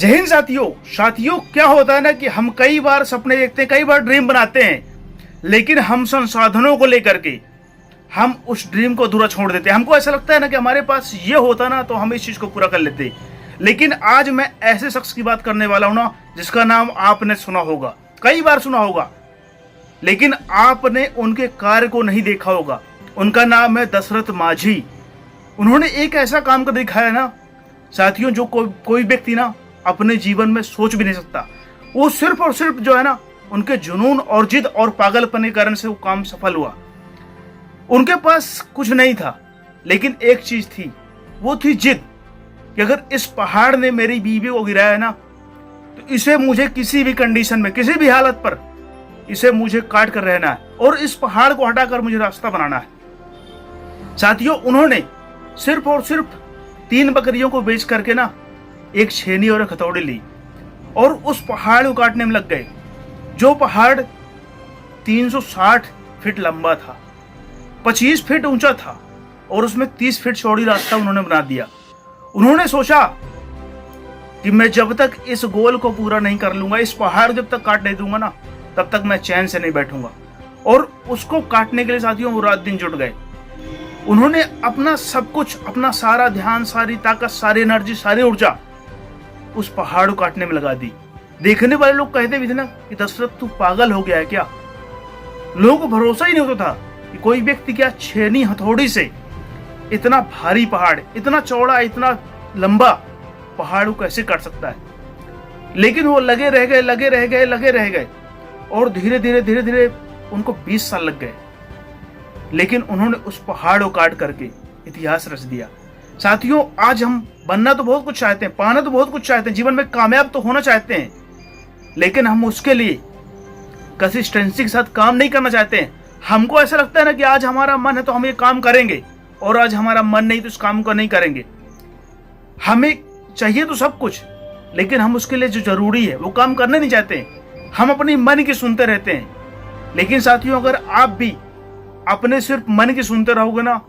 जय हिंद साथियों। साथियों क्या होता है ना कि हम कई बार सपने देखते हैं, कई बार ड्रीम बनाते हैं, लेकिन हम संसाधनों को लेकर के हम उस ड्रीम को अधूरा छोड़ देते हैं। हमको ऐसा लगता है ना कि हमारे पास ये होता ना तो हम इस चीज को पूरा कर लेते। लेकिन आज मैं ऐसे शख्स की बात करने वाला हूं ना जिसका नाम आपने सुना होगा, कई बार सुना होगा, लेकिन आपने उनके कार्य को नहीं देखा होगा। उनका नाम है दशरथ माझी। उन्होंने एक ऐसा काम कर दिखाया ना साथियों जो कोई व्यक्ति ना अपने जीवन में सोच भी नहीं सकता। वो सिर्फ और सिर्फ जो है ना उनके जुनून और जिद और पागलपन के कारण से वो काम सफल हुआ। उनके पास कुछ नहीं था, लेकिन एक चीज थी, वो थी जिद कि अगर इस पहाड़ ने मेरी बीवी को गिराया ना तो इसे मुझे किसी भी कंडीशन में, किसी भी हालत पर इसे मुझे काट कर रहना है और इस पहाड़ को हटाकर मुझे रास्ता बनाना है। साथियों उन्होंने सिर्फ और सिर्फ 3 बकरियों को बेच करके ना एक छेनी और एक हथौड़ी ली और उस पहाड़ को काटने में लग गए। जो पहाड़ 360 फीट लंबा था, 25 फीट ऊंचा था और उसमें 30 फीट चौड़ी रास्ता उन्होंने बना दिया। उन्होंने सोचा कि मैं जब तक इस गोल को पूरा नहीं कर लूंगा, इस पहाड़ जब तक काट नहीं दूंगा ना, तब तक मैं चैन से नहीं बैठूंगा। और उसको काटने के लिए साथियों वो रात दिन जुट गए। उन्होंने अपना सब कुछ, अपना सारा ध्यान, सारी ताकत, सारी एनर्जी, सारी ऊर्जा उस पहाड़ को काटने में लगा दी। देखने वाले लोग कहते भी थे ना कि दशरथ तू पागल हो गया है क्या। लोगों को भरोसा ही नहीं होता था कि कोई व्यक्ति क्या छेनी हथौड़ी से इतना भारी पहाड़, इतना चौड़ा, इतना लंबा पहाड़ को कैसे काट सकता है। लेकिन वो लगे रह गए और धीरे धीरे उनको 20 साल लग गए, लेकिन उन्होंने उस पहाड़ को काट करके इतिहास रच दिया। साथियों आज हम बनना तो बहुत कुछ चाहते हैं, पाना तो बहुत कुछ चाहते हैं, जीवन में कामयाब तो होना चाहते हैं, लेकिन हम उसके लिए कंसिस्टेंसी के साथ काम नहीं करना चाहते हैं। हमको ऐसा लगता है ना कि आज हमारा मन है तो हम ये काम करेंगे और आज हमारा मन नहीं तो इस काम को नहीं करेंगे। हमें चाहिए तो सब कुछ, लेकिन हम उसके लिए जो जरूरी है वो काम करने नहीं चाहते। हम अपनी मन की सुनते रहते हैं। लेकिन साथियों अगर आप भी अपने सिर्फ मन की सुनते रहोगे ना,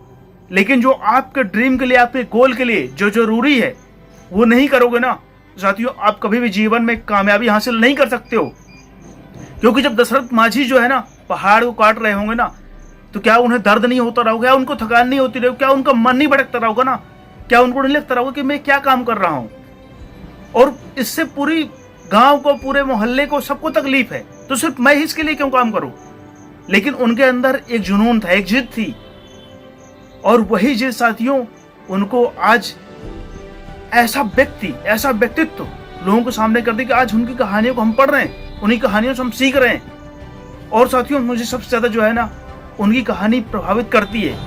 लेकिन जो आपके ड्रीम के लिए, आपके गोल के लिए जो जरूरी है वो नहीं करोगे ना, साथियों आप कभी भी जीवन में कामयाबी हासिल नहीं कर सकते हो। क्योंकि जब दशरथ माझी जो है ना पहाड़ को काट रहे होंगे ना, तो क्या उन्हें दर्द नहीं होता रहोगा, क्या उनको थकान नहीं होती रहेगी, क्या उनका मन नहीं भटकता रहोगा ना, क्या उनको नहीं लगता रहोगा कि मैं क्या काम कर रहा हूं और इससे पूरी गांव को, पूरे मोहल्ले को, सबको तकलीफ है, तो सिर्फ मैं ही इसके लिए क्यों काम करूं। लेकिन उनके अंदर एक जुनून था, एक जिद थी, और वही जिद साथियों उनको आज ऐसा व्यक्ति, ऐसा व्यक्तित्व लोगों के सामने कर दी कि आज उनकी कहानियों को हम पढ़ रहे हैं, उन्हीं कहानियों से हम सीख रहे हैं। और साथियों मुझे सबसे ज्यादा जो है ना उनकी कहानी प्रभावित करती है,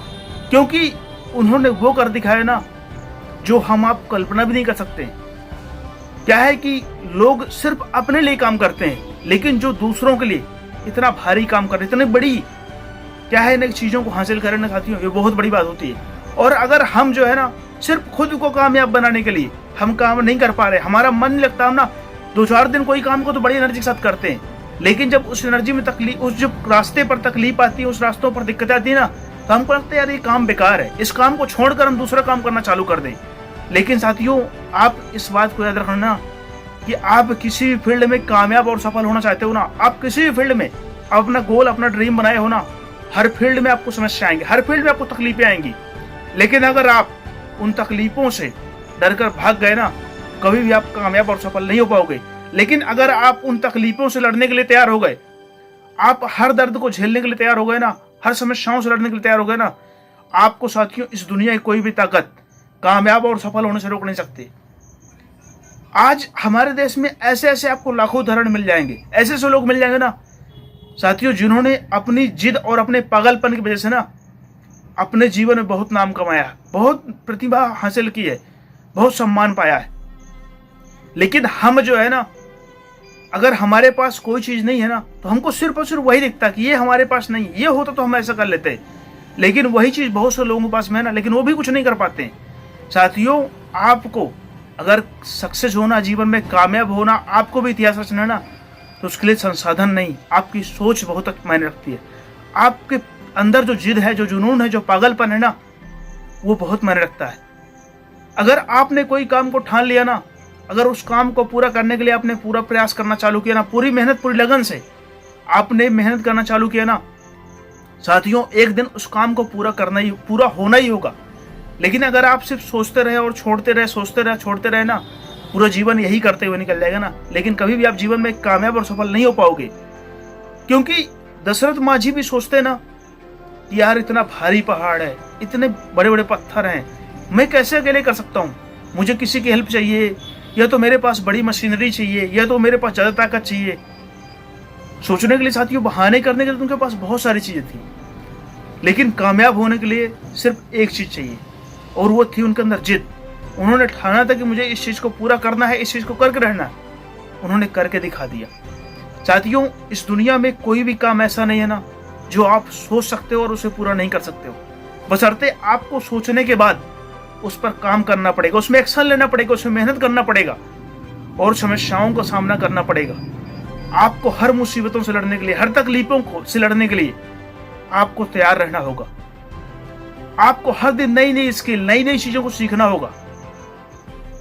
क्योंकि उन्होंने वो कर दिखाया ना जो हम आप कल्पना भी नहीं कर सकते। क्या है कि लोग सिर्फ अपने लिए काम करते हैं, लेकिन जो दूसरों के लिए इतना भारी काम कर रहे, इतनी बड़ी क्या है ना चीजों को हासिल करें ना साथियों, ये बहुत बड़ी बात होती है। और अगर हम जो है ना सिर्फ खुद को कामयाब बनाने के लिए हम काम नहीं कर पा रहे, हमारा मन नहीं लगता, हम ना 2-4 दिन कोई काम को तो बड़ी एनर्जी के साथ करते हैं, लेकिन जब उस एनर्जी में तकलीफ, उस जो रास्ते पर तकलीफ आती है, उस रास्तों पर दिक्कत आती है ना, तो हमको लगता है यार ये काम बेकार है, इस काम को छोड़कर हम दूसरा काम करना चालू कर दें। लेकिन साथियों आप इस बात को याद रखना कि आप किसी भी फील्ड में कामयाब और सफल होना चाहते हो ना, आप किसी भी फील्ड में अपना गोल, अपना ड्रीम बनाए हो ना, हर फील्ड में आपको समस्या आएंगी, हर फील्ड में आपको तकलीफें आएंगी। लेकिन अगर आप उन तकलीफों से डरकर भाग गए ना, कभी भी आप कामयाब और सफल नहीं हो पाओगे। लेकिन अगर आप उन तकलीफों से लड़ने के लिए तैयार हो गए, आप हर दर्द को झेलने के लिए तैयार हो गए ना, हर समस्याओं से लड़ने के लिए तैयार हो गए ना, आपको साथियों इस दुनिया की कोई भी ताकत कामयाब और सफल होने से रोक नहीं सकती। आज हमारे देश में ऐसे ऐसे आपको लाखों उदाहरण मिल जाएंगे, ऐसे ऐसे लोग मिल जाएंगे ना साथियों जिन्होंने अपनी जिद और अपने पागलपन की वजह से ना अपने जीवन में बहुत नाम कमाया, बहुत प्रतिभा हासिल की है, बहुत सम्मान पाया है। लेकिन हम जो है ना, अगर हमारे पास कोई चीज नहीं है ना, तो हमको सिर्फ और सिर्फ वही दिखता कि ये हमारे पास नहीं, ये होता तो हम ऐसा कर लेते। लेकिन वही चीज बहुत से लोगों के पास में है ना, लेकिन वो भी कुछ नहीं कर पाते। साथियों आपको अगर सक्सेस होना, जीवन में कामयाब होना, आपको भी इतिहास रचना है ना, तो उसके लिए संसाधन नहीं, आपकी सोच बहुत मायने रखती है। आपके अंदर जो जिद है, जो जुनून है, जो पागलपन है ना, वो बहुत मायने रखता है। अगर आपने कोई काम को ठान लिया ना, अगर उस काम को पूरा करने के लिए आपने पूरा प्रयास करना चालू किया ना, पूरी मेहनत पूरी लगन से आपने मेहनत करना चालू किया ना साथियों, एक दिन उस काम को पूरा होना ही होगा। लेकिन अगर आप सिर्फ सोचते रहे और छोड़ते रहे, सोचते रहे छोड़ते रहे ना, पूरा जीवन यही करते हुए निकल जाएगा ना, लेकिन कभी भी आप जीवन में कामयाब और सफल नहीं हो पाओगे। क्योंकि दशरथ माँ जी भी सोचते ना कि यार इतना भारी पहाड़ है, इतने बड़े बड़े पत्थर हैं, मैं कैसे अकेले कर सकता हूँ, मुझे किसी की हेल्प चाहिए, या तो मेरे पास बड़ी मशीनरी चाहिए, या तो मेरे पास ज्यादा ताकत चाहिए। सोचने के लिए साथियों, बहाने करने के लिए उनके पास बहुत सारी चीजें थी, लेकिन कामयाब होने के लिए सिर्फ एक चीज चाहिए, और वो थी उनके अंदर जिद। उन्होंने ठाना था कि मुझे इस चीज को पूरा करना है, इस चीज को करके रहना है। उन्होंने करके दिखा दिया। साथियों, इस दुनिया में कोई भी काम ऐसा नहीं है ना जो आप सोच सकते हो और उसे पूरा नहीं कर सकते हो, बशर्ते आपको सोचने के बाद उस पर काम करना पड़ेगा, उसमें एक्शन लेना पड़ेगा, उसमें मेहनत करना पड़ेगा और समस्याओं का सामना करना पड़ेगा। आपको हर मुसीबतों से लड़ने के लिए, हर तकलीफों से लड़ने के लिए आपको तैयार रहना होगा। आपको हर दिन नई नई स्किल, नई नई चीजों को सीखना होगा।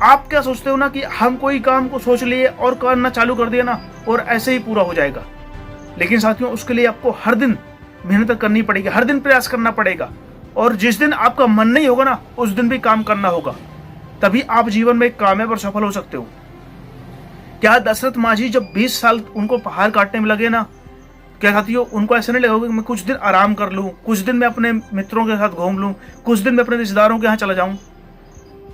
आप क्या सोचते हो ना कि हम कोई काम को सोच लिए और करना चालू कर दिया ना और ऐसे ही पूरा हो जाएगा, लेकिन साथियों उसके लिए आपको हर दिन मेहनत करनी पड़ेगी, हर दिन प्रयास करना पड़ेगा, और जिस दिन आपका मन नहीं होगा ना उस दिन भी काम करना होगा। तभी आप जीवन में कामयाब और सफल हो सकते हो। क्या दशरथ माँ जी जब 20 साल उनको पहाड़ काटने में लगे ना, क्या साथियों उनको ऐसा नहीं लगा कि मैं कुछ दिन आराम कर लूं, कुछ दिन मैं अपने मित्रों के साथ घूम लूं, कुछ दिन मैं अपने रिश्तेदारों के यहाँ चला जाऊं?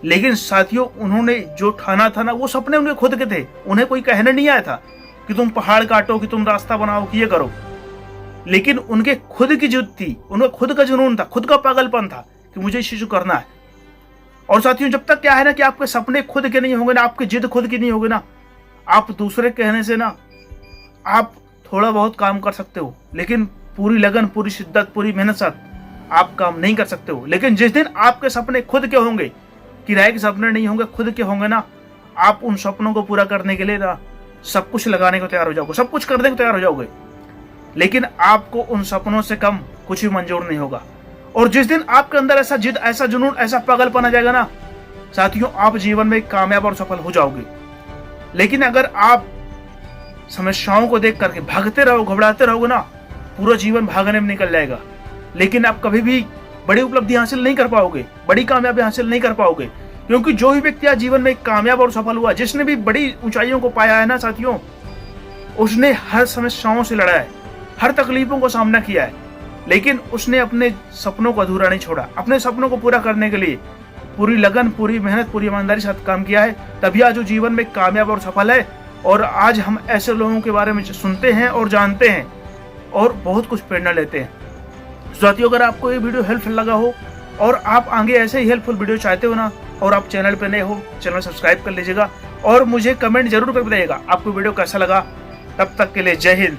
लेकिन साथियों उन्होंने जो ठाना था ना वो सपने उनके खुद के थे। उन्हें कोई कहने नहीं आया था कि तुम पहाड़ काटो, कि तुम रास्ता बनाओ, कि ये करो। लेकिन उनके खुद की जिद थी, उनका खुद का जुनून था, खुद का पागलपन था कि मुझे इस चीज को करना है। और साथियों जब तक क्या है ना कि आपके सपने खुद के नहीं होंगे ना, आपकी जिद खुद की नहीं होगी ना, आप दूसरे कहने से ना आप थोड़ा बहुत काम कर सकते हो, लेकिन पूरी लगन, पूरी शिद्दत, पूरी मेहनत साथ आप काम नहीं कर सकते हो। लेकिन जिस दिन आपके सपने खुद के होंगे, किराए के सपने नहीं होंगे, खुद के होंगे ना, आप उन सपनों को पूरा करने के लिए ना सब कुछ लगाने को तैयार हो जाओगे, सब कुछ करने को तैयार हो जाओगे। लेकिन आपको उन सपनों से कम कुछ भी मंजूर नहीं होगा। और जिस दिन आपके अंदर ऐसा जिद, ऐसा जुनून, ऐसा पागलपन आ जाएगा ना साथियों, आप जीवन में कामयाब और सफल हो जाओगे। लेकिन अगर आप समस्याओं को देख करके भागते रहो, घबराते रहोगे ना, पूरा जीवन भागने में निकल जाएगा। लेकिन आप कभी भी बड़ी उपलब्धि हासिल नहीं कर पाओगे, बड़ी कामयाबी हासिल नहीं कर पाओगे। क्योंकि जो भी व्यक्ति आज जीवन में कामयाब और सफल हुआ, जिसने भी बड़ी ऊंचाइयों को पाया है ना साथियों, उसने हर समस्याओं से लड़ा है, हर तकलीफों को सामना किया है, लेकिन उसने अपने सपनों को अधूरा नहीं छोड़ा। अपने सपनों को पूरा करने के लिए पूरी लगन, पूरी मेहनत, पूरी ईमानदारी से काम किया है, तभी आज वो जीवन में कामयाब और सफल है। और आज हम ऐसे लोगों के बारे में सुनते हैं और जानते हैं और बहुत कुछ प्रेरणा लेते हैं। साथियों अगर आपको ये वीडियो हेल्पफुल लगा हो और आप आगे ऐसे ही हेल्पफुल वीडियो चाहते हो ना, और आप चैनल पे नए हो, चैनल सब्सक्राइब कर लीजिएगा और मुझे कमेंट जरूर कर बताइएगा आपको वीडियो कैसा लगा। तब तक के लिए जय हिंद।